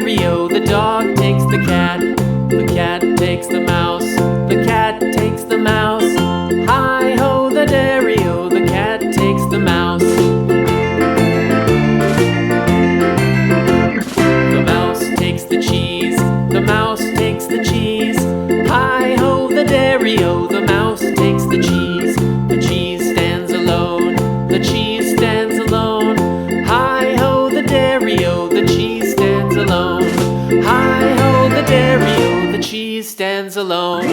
dairy-o, the dog takes the cat. The cat takes the mouse. The cat takes the mouse. Hi-ho, the dairy-o, the cat takes the mouse. The mouse takes the cheese. The mouse takes the cheese. Hi-ho, the dairy-o, the mouse takes the cheese. The cheese stands alone. The cheese stands alone. Hi-ho, the dairy-o, the cheese stands alone. Hi-ho, the dairy-o, the cheese stands alone.